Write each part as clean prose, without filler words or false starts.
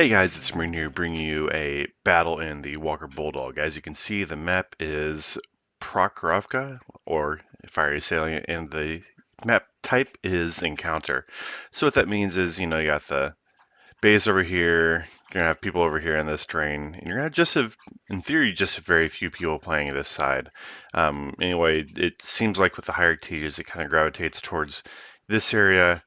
Hey guys, it's Marine here bringing you a battle in the Walker Bulldog. As you can see, the map is Prokhorovka, or Fiery Salient, and the map type is Encounter. So what that means is, you got the base over here, you're gonna have people over here in this terrain, and you're gonna just have, in theory, just very few people playing this side. Anyway, it seems like with the higher tiers, it kind of gravitates towards this area,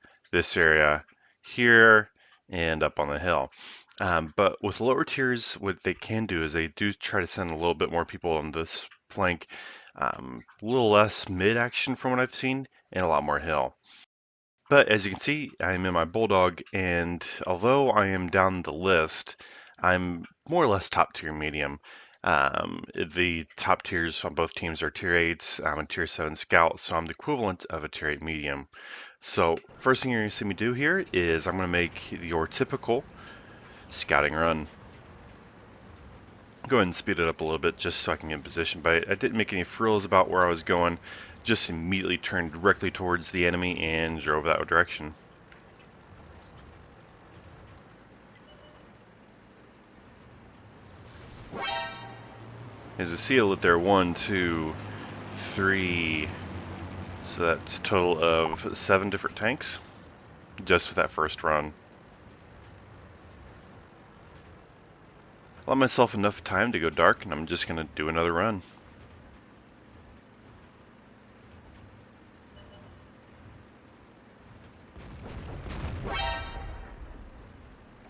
here, and up on the hill. But with lower tiers, what they can do is they do try to send a little bit more people on this flank, a little less mid action from what I've seen, and a lot more hill. But as you can see, I'm in my Bulldog, and although I am down the list, I'm more or less top tier medium. The top tiers on both teams are tier 8s. I'm a tier 7 scout, so I'm the equivalent of a tier 8 medium. So first thing you're going to see me do here is I'm going to make your typical scouting run. Go ahead and speed it up a little bit just so I can get in position, but I didn't make any frills about where I was going, just immediately turned directly towards the enemy and drove that direction. As you see, I lit there 1, 2, 3, so that's a total of 7 different tanks just with that first run. Allow myself enough time to go dark, and I'm just going to do another run.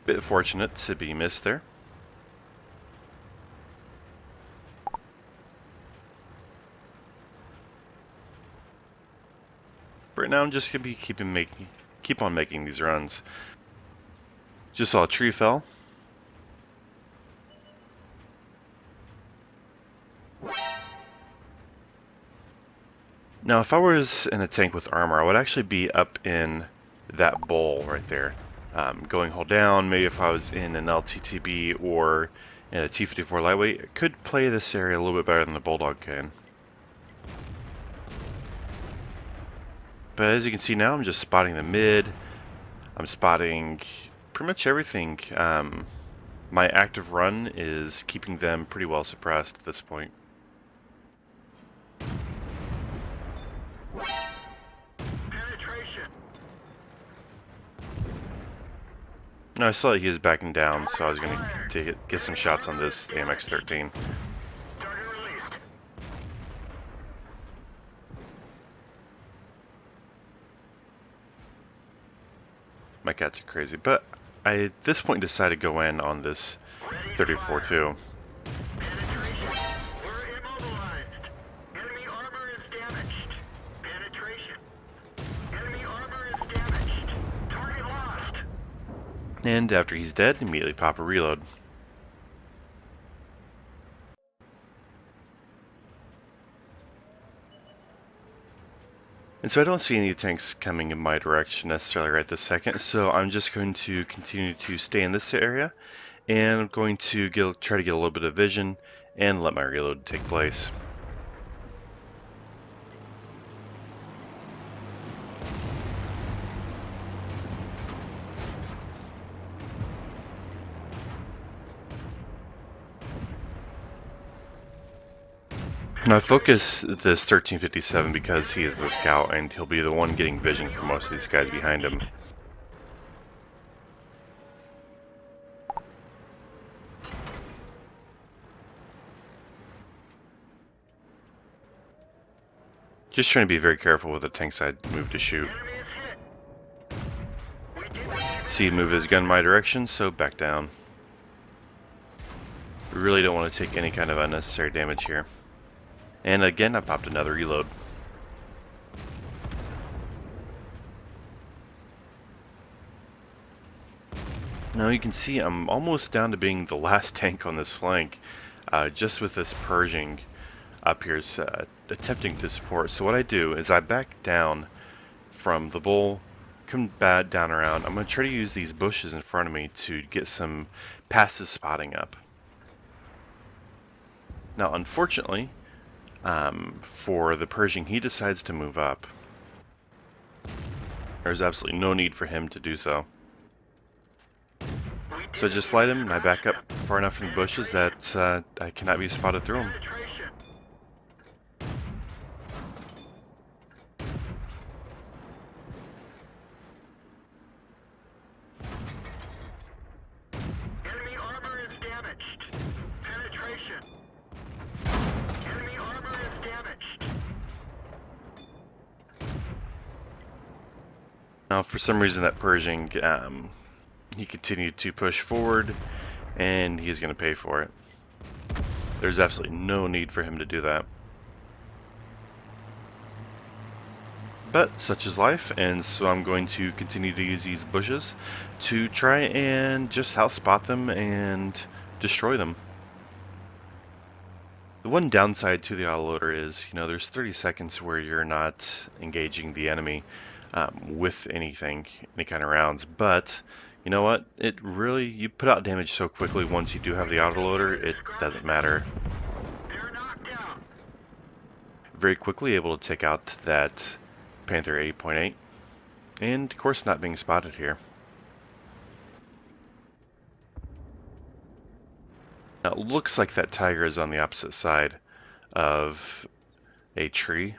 Bit fortunate to be missed there. But right now I'm just going to be keep on making these runs. Just saw a tree fell. Now, if I was in a tank with armor, I would actually be up in that bowl right there. Going hull down, maybe if I was in an LTTB or in a T-54 lightweight, it could play this area a little bit better than the Bulldog can. But as you can see now, I'm just spotting the mid. I'm spotting pretty much everything. My active run is keeping them pretty well suppressed at this point. No, I saw that he was backing down, so I was going to get some shots on this AMX-13. My cats are crazy, but I at this point decided to go in on this 34-2. And after he's dead, immediately pop a reload. And so I don't see any tanks coming in my direction necessarily right this second, so I'm just going to continue to stay in this area, and I'm going to try to get a little bit of vision and let my reload take place. Now I focus this 1357 because he is the scout and he'll be the one getting vision for most of these guys behind him. Just trying to be very careful with the tanks I move to shoot. See him move his gun my direction, so back down. We really don't want to take any kind of unnecessary damage here. And again, I popped another reload. Now you can see I'm almost down to being the last tank on this flank, just with this Pershing up here attempting to support. So what I do is I back down from the bull, come back down around. I'm going to try to use these bushes in front of me to get some passive spotting up. Now unfortunately, for the Pershing, he decides to move up. There's absolutely no need for him to do so. So I just light him and I back up far enough in the bushes that I cannot be spotted through him. Enemy armor is damaged. Penetration. Enemy armor is damaged. Now, for some reason, that Pershing, he continued to push forward, and he's going to pay for it. There's absolutely no need for him to do that. But such is life, and so I'm going to continue to use these bushes to try and just outspot them and destroy them. The one downside to the autoloader is, there's 30 seconds where you're not engaging the enemy with anything, any kind of rounds. But you know what? It really, you put out damage so quickly once you do have the autoloader, it doesn't matter. They're knocked out. Very quickly able to take out that Panther 8.8, and of course not being spotted here. Now it looks like that tiger is on the opposite side of a tree,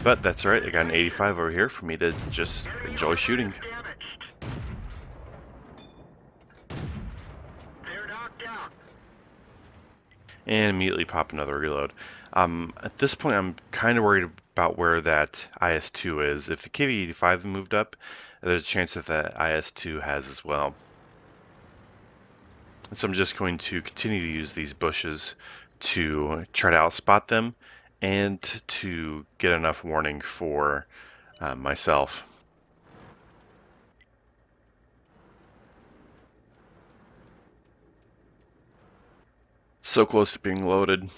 but that's alright. I got an 85 over here for me to just enjoy shooting. They're knocked out. And immediately pop another reload. At this point, I'm kind of worried about where that IS-2 is. If the KV-85 moved up, there's a chance that the IS-2 has as well. And so I'm just going to continue to use these bushes to try to outspot them and to get enough warning for myself. So close to being loaded.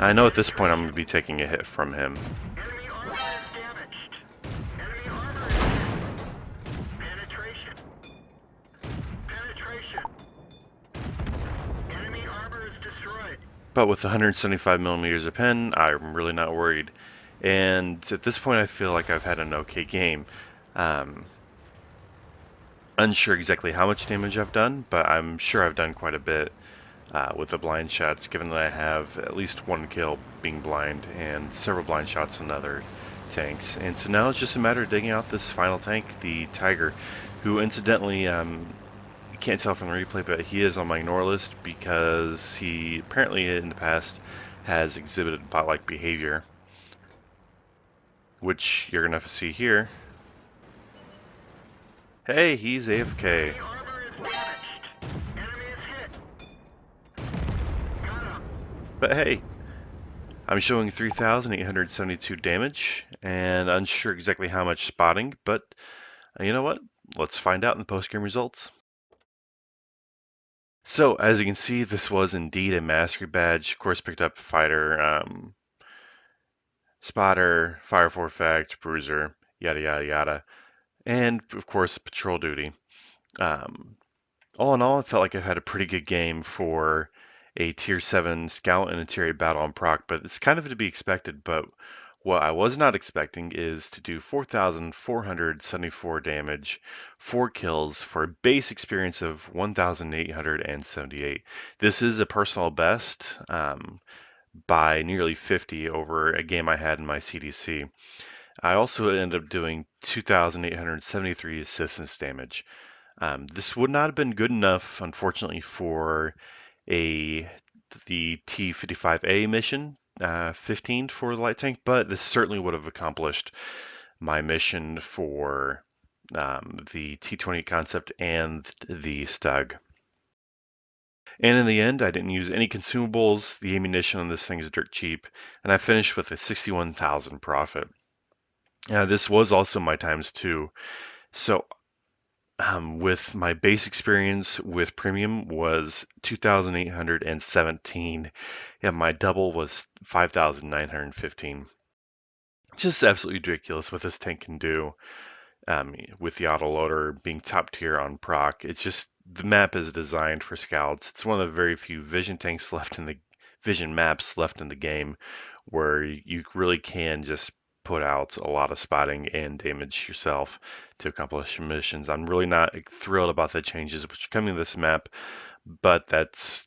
I know at this point I'm going to be taking a hit from him. Enemy armor is damaged. Enemy armor is hit. Penetration. Penetration. Enemy armor is destroyed. But with 175 millimeters of pen, I'm really not worried. And at this point, I feel like I've had an okay game. Unsure exactly how much damage I've done, but I'm sure I've done quite a bit with the blind shots, given that I have at least one kill being blind and several blind shots in other tanks. And so now it's just a matter of digging out this final tank, the Tiger, who incidentally, you can't tell from the replay, but he is on my ignore list because he apparently in the past has exhibited bot-like behavior, which you're going to have to see here. Hey, he's AFK. Enemy armor is damaged. Enemy is hit. Got him. But hey, I'm showing 3,872 damage, and unsure exactly how much spotting, but you know what? Let's find out in the post-game results. So, as you can see, this was indeed a mastery badge. Of course, picked up fighter, spotter, fire for effect, bruiser, yada yada yada, and of course, patrol duty. All in all, I felt like I've had a pretty good game for a tier 7 scout and a tier 8 battle on proc, but it's kind of to be expected. But what I was not expecting is to do 4,474 damage, 4 kills for a base experience of 1,878. This is a personal best by nearly 50 over a game I had in my CDC. I also ended up doing 2,873 assistance damage. This would not have been good enough, unfortunately, for the T55A mission, 15 for the light tank, but this certainly would have accomplished my mission for the T20 concept and the Stug. And in the end, I didn't use any consumables. The ammunition on this thing is dirt cheap, and I finished with a 61,000 profit. This was also my times 2. So with my base experience with premium was 2,817. Yeah, my double was 5,915. Just absolutely ridiculous what this tank can do with the autoloader being top tier on proc. It's just, the map is designed for scouts. It's one of the very few vision tanks left in the vision maps left in the game where you really can just put out a lot of spotting and damage yourself to accomplish missions. I'm really not thrilled about the changes which are coming to this map, but that's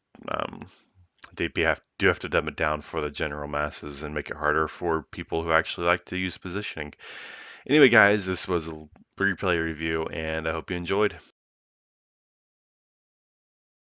do have to dumb it down for the general masses and make it harder for people who actually like to use positioning. Anyway, guys, this was a replay review, and I hope you enjoyed.